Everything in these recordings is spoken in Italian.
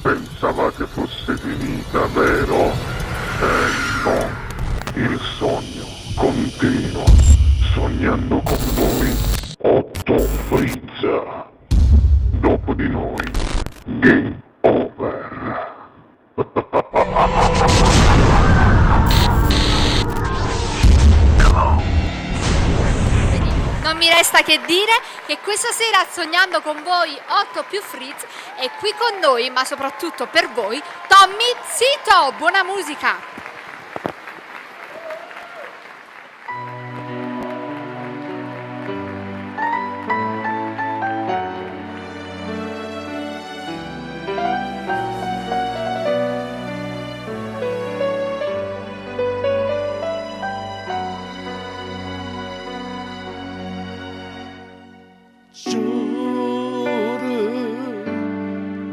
Pensavate fosse finita, vero? No, il sogno continua, sognando con voi, Otto Frizza. Dopo di noi, game over. Non mi resta che dire che questa sera Sognando con voi 8 più Frizz è qui con noi, ma soprattutto per voi, Tommy Zito! Buona musica!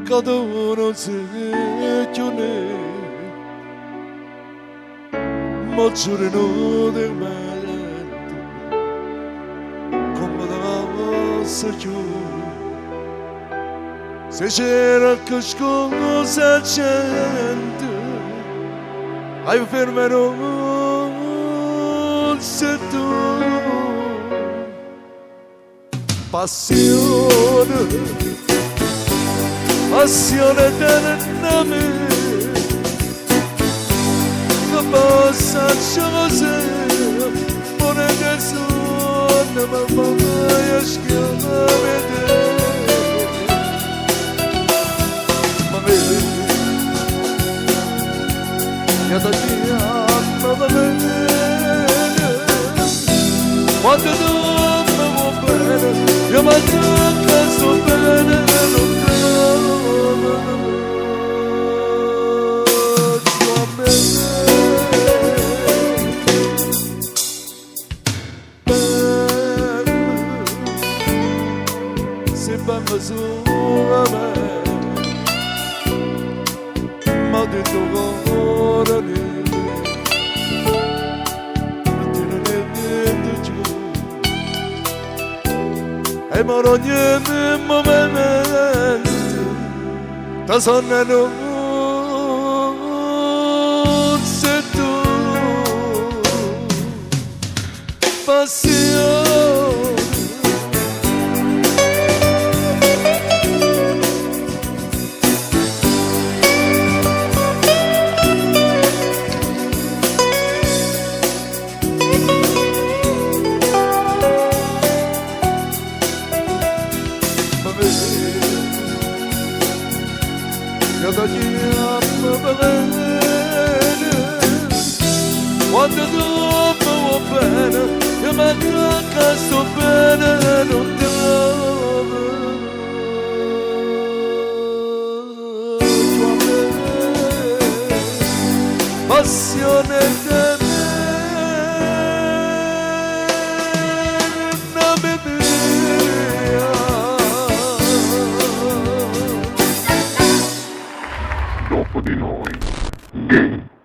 가둬놓은 세균에 멋지는 오늘 말한다 comodava-se se c'era qualcosa c'ente ai fermerò se tu passione passione del nome che possa cos'è buone che sono ma mai schiavete ma vedi che da ti amo va bene quando tu mi vuoi bene io mi tocca sto bene non ma detto ora e moro niente momento da sonnano se tu passione cada dia me bene quando dopo bene io mi tocca sto bene non ti passione te Dopo di noi, game